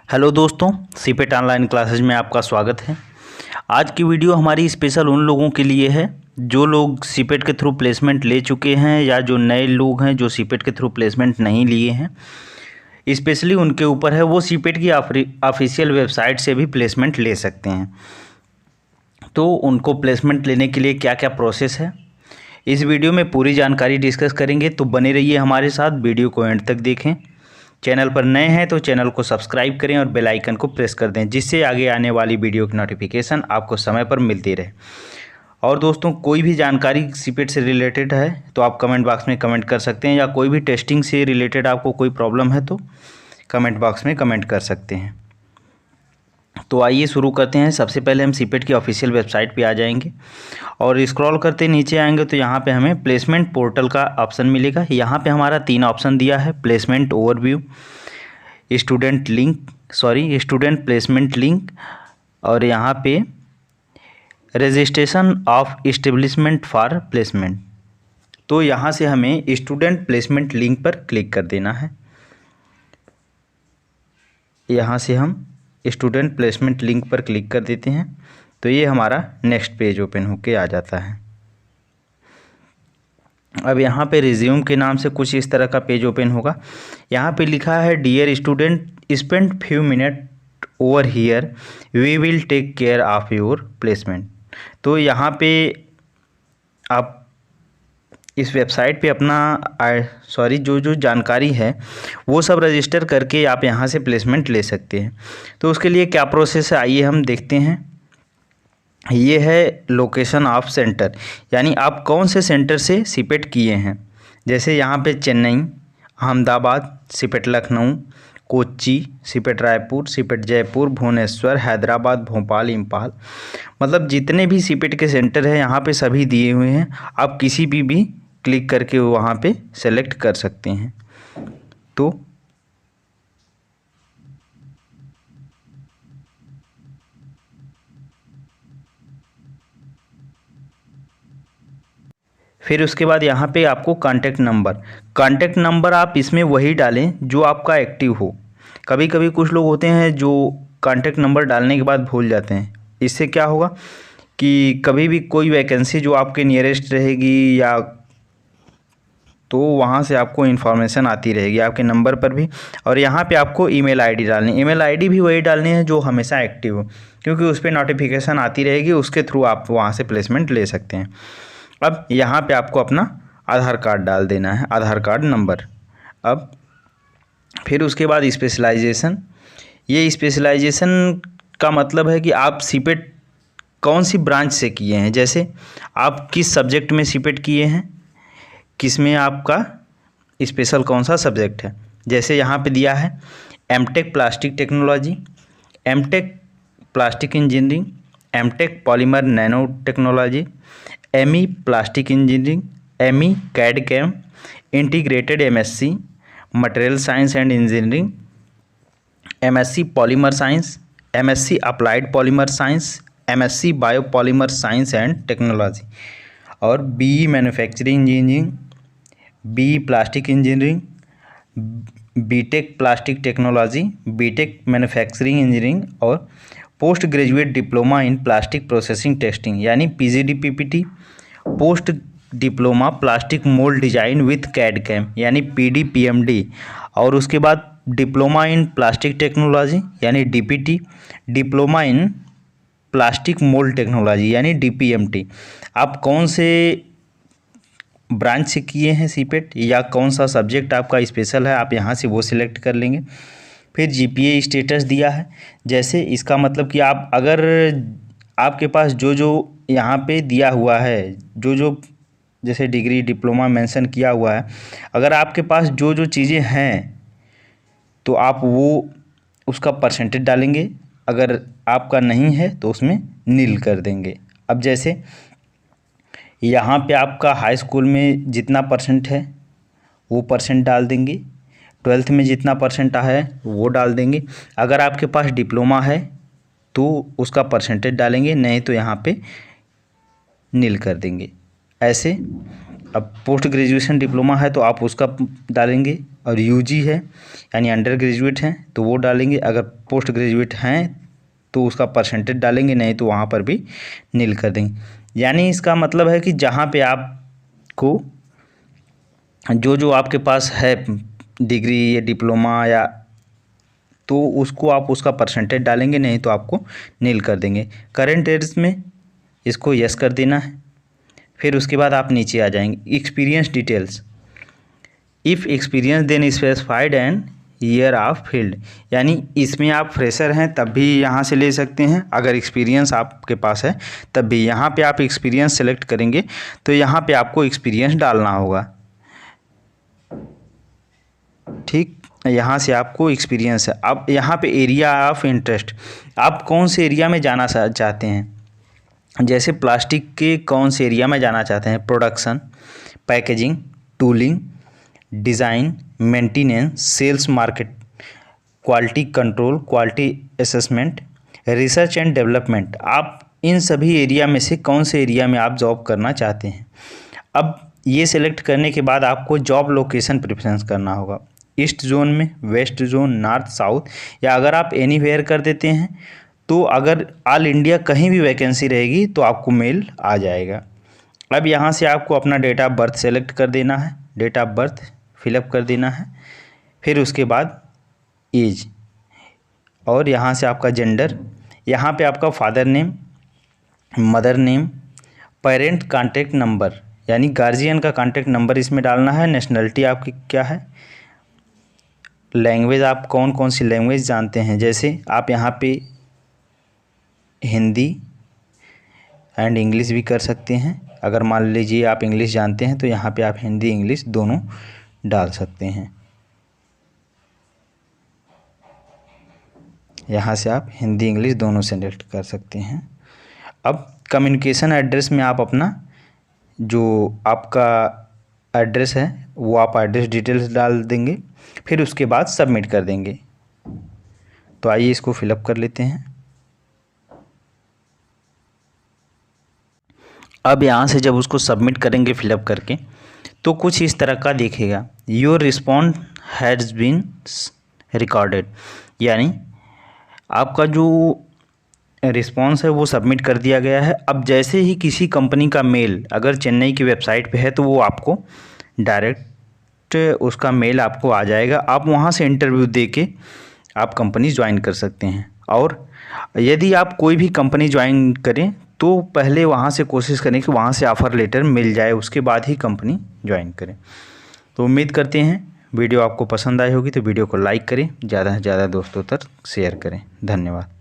Hello दोस्तों, CIPET online classes में आपका स्वागत है। आज की वीडियो हमारी स्पेशल उन लोगों के लिए है जो लोग सीपेट के थ्रू प्लेसमेंट ले चुके हैं या जो नए लोग हैं जो सीपेट के थ्रू प्लेसमेंट नहीं लिए हैं। स्पेशली उनके ऊपर है, वो सीपेट की ऑफिशियल वेबसाइट से भी प्लेसमेंट ले सकते हैं। तो उनको प्लेसमेंट लेने के लिए क्या क्या प्रोसेस है, इस वीडियो में पूरी जानकारी डिस्कस करेंगे। तो बने रहिए हमारे साथ, वीडियो को एंड तक देखें। चैनल पर नए हैं तो चैनल को सब्सक्राइब करें और बेल आइकन को प्रेस कर दें, जिससे आगे आने वाली वीडियो की नोटिफिकेशन आपको समय पर मिलती रहे। और दोस्तों, कोई भी जानकारी सीपेट से रिलेटेड है तो आप कमेंट बॉक्स में कमेंट कर सकते हैं, या कोई भी टेस्टिंग से रिलेटेड आपको कोई प्रॉब्लम है तो कमेंट बॉक्स में कमेंट कर सकते हैं। तो आइए शुरू करते हैं। सबसे पहले हम सीपेट की ऑफिशियल वेबसाइट पे आ जाएंगे और स्क्रॉल करते नीचे आएंगे तो यहाँ पे हमें प्लेसमेंट पोर्टल का ऑप्शन मिलेगा। यहाँ पे हमारा 3 ऑप्शन दिया है: placement overview, student placement link, और यहाँ पे registration of establishment for placement. तो यहाँ से हमें स्टूडेंट प्लेसमेंट लिंक पर क्लिक कर देना है। यहाँ से हम स्टूडेंट प्लेसमेंट लिंक पर क्लिक कर देते हैं तो ये हमारा नेक्स्ट पेज ओपन होके आ जाता है। अब यहाँ पे रिज्यूम के नाम से कुछ इस तरह का पेज ओपन होगा। यहाँ पे लिखा है, dear student, spend few minute over here, we will take care of your placement. तो यहाँ पे आप इस वेबसाइट पे अपना जो जानकारी है वो सब रजिस्टर करके आप यहाँ से प्लेसमेंट ले सकते हैं। तो उसके लिए क्या प्रोसेस है, आइए हम देखते हैं। ये है लोकेशन ऑफ सेंटर, यानी आप कौन से सेंटर से सीपेट किए हैं। जैसे यहाँ पे चेन्नई, अहमदाबाद, सीपेट लखनऊ, कोच्चि, सीपेट रायपुर, सीपेट जयपुर, भुवनेश्वर, हैदराबाद, भोपाल, इम्फाल, मतलब जितने भी सीपेट के सेंटर हैं यहाँ पे सभी दिए हुए हैं। आप किसी भी क्लिक करके वहाँ पे सेलेक्ट कर सकते हैं। तो फिर उसके बाद यहाँ पे आपको कांटेक्ट नंबर आप इसमें वही डालें जो आपका एक्टिव हो। कभी कभी कुछ लोग होते हैं जो कांटेक्ट नंबर डालने के बाद भूल जाते हैं। इससे क्या होगा कि कभी भी कोई वैकेंसी जो आपके नियरेस्ट रहेगी या तो वहाँ से आपको इन्फॉर्मेशन आती रहेगी आपके नंबर पर भी। और यहाँ पे आपको ईमेल आईडी डालनी, ईमेल आईडी भी वही डालनी है जो हमेशा एक्टिव हो, क्योंकि उस पर नोटिफिकेशन आती रहेगी, उसके थ्रू आप वहाँ से प्लेसमेंट ले सकते हैं। अब यहाँ पे आपको अपना आधार कार्ड डाल देना है, आधार कार्ड नंबर। अब फिर उसके बाद स्पेशलाइजेशन। ये स्पेशलाइजेशन का मतलब है कि आप सीपेट कौन सी ब्रांच से किए हैं। जैसे आप किस सब्जेक्ट में सीपेट किए हैं, किस में आपका स्पेशल कौन सा सब्जेक्ट है। जैसे यहाँ पे दिया है MTech plastic technology, MTech plastic engineering, MTech polymer nano technology, ME plastic engineering, ME CAD CAM, integrated MSc material science and engineering, MSc polymer science, MSc applied polymer science, MSc biopolymer science and technology, और BE manufacturing engineering, BE plastic engineering, BTech plastic technology, BTech manufacturing engineering, और post graduate diploma in plastic processing testing, यानी PGDPPT, post diploma plastic mould design with CAD CAM, यानी पीडीपीएमडी, और उसके बाद diploma in plastic technology यानी DPT, diploma in plastic mould technology यानी डीपीएमटी। आप कौन से ब्रांच से किए हैं सीपेट या कौन सा सब्जेक्ट आपका स्पेशल है, आप यहाँ से वो सिलेक्ट कर लेंगे। फिर जीपीए स्टेटस दिया है। जैसे इसका मतलब कि आप अगर आपके पास जो यहाँ पे दिया हुआ है, जो जैसे डिग्री डिप्लोमा मेंशन किया हुआ है, अगर आपके पास जो चीज़ें हैं तो आप वो उसका परसेंटेज डालेंगे। अगर आपका नहीं है तो उसमें नील कर देंगे। अब जैसे यहाँ पे आपका हाई स्कूल में जितना परसेंट है वो परसेंट डाल देंगे, 12th में जितना परसेंट आया है वो डाल देंगे। अगर आपके पास डिप्लोमा है तो उसका परसेंटेज डालेंगे, नहीं तो यहाँ पे नील कर देंगे। ऐसे अब पोस्ट ग्रेजुएशन डिप्लोमा है तो आप उसका डालेंगे, और यूजी है यानी अंडर ग्रेजुएट हैं तो वो डालेंगे, अगर पोस्ट ग्रेजुएट हैं तो उसका परसेंटेज डालेंगे, नहीं तो वहाँ पर भी नील कर देंगे। यानी इसका मतलब है कि जहाँ पे आपको जो आपके पास है डिग्री या डिप्लोमा या, तो उसको आप उसका परसेंटेज डालेंगे, नहीं तो आपको नील कर देंगे। करंट एड्स में इसको यस कर देना है। फिर उसके बाद आप नीचे आ जाएंगे, experience details, if experience then specified and year of field, यानी इसमें आप फ्रेशर हैं तब भी यहाँ से ले सकते हैं, अगर एक्सपीरियंस आपके पास है तब भी। यहाँ पे आप एक्सपीरियंस सेलेक्ट करेंगे तो यहाँ पे आपको एक्सपीरियंस डालना होगा, ठीक। यहाँ से आपको एक्सपीरियंस है। अब यहाँ पे एरिया ऑफ इंटरेस्ट, आप कौन से एरिया में जाना चाहते हैं, जैसे प्लास्टिक के कौन से एरिया में जाना चाहते हैं, production, packaging, tooling, design, maintenance, sales, market, quality control, quality assessment, research and development, आप इन सभी एरिया में से कौन से एरिया में आप जॉब करना चाहते हैं। अब ये सिलेक्ट करने के बाद आपको जॉब लोकेशन प्रेफरेंस करना होगा, ईस्ट जोन में, वेस्ट जोन, नॉर्थ, साउथ, या अगर आप एनीवेयर कर देते हैं तो अगर ऑल इंडिया कहीं भी वैकेंसी रहेगी तो आपको मेल आ जाएगा। अब यहाँ से आपको अपना डेट ऑफ बर्थ सेलेक्ट कर देना है, डेट ऑफ बर्थ फिलअप कर देना है। फिर उसके बाद एज, और यहाँ से आपका जेंडर, यहाँ पे आपका father name, mother name, parent contact number यानी गार्जियन का कांटेक्ट नंबर इसमें डालना है। नेशनलिटी आपकी क्या है, लैंग्वेज आप कौन कौन सी लैंग्वेज जानते हैं, जैसे आप यहाँ पे हिंदी एंड इंग्लिश भी कर सकते हैं। अगर मान लीजिए आप इंग्लिश जानते हैं तो यहाँ पे आप हिंदी इंग्लिश दोनों डाल सकते हैं। यहाँ से आप हिंदी इंग्लिश दोनों सेलेक्ट कर सकते हैं। अब कम्युनिकेशन एड्रेस में आप अपना जो आपका एड्रेस है वो आप एड्रेस डिटेल्स डाल देंगे, फिर उसके बाद सबमिट कर देंगे। तो आइए इसको फिलअप कर लेते हैं। अब यहाँ से जब उसको सबमिट करेंगे फिलअप करके तो कुछ इस तरह का दिखेगा, your response has been recorded, यानी आपका जो रिस्पॉन्स है वो सबमिट कर दिया गया है। अब जैसे ही किसी कंपनी का मेल अगर चेन्नई की वेबसाइट पे है तो वो आपको डायरेक्ट उसका मेल आपको आ जाएगा, आप वहाँ से इंटरव्यू दे के आप कंपनी ज्वाइन कर सकते हैं। और यदि आप कोई भी कंपनी ज्वाइन करें तो पहले वहाँ से कोशिश करें कि वहाँ से ऑफ़र लेटर मिल जाए, उसके बाद ही कंपनी ज्वाइन करें। तो उम्मीद करते हैं वीडियो आपको पसंद आई होगी, तो वीडियो को लाइक करें, ज़्यादा से ज़्यादा दोस्तों तक शेयर करें। धन्यवाद।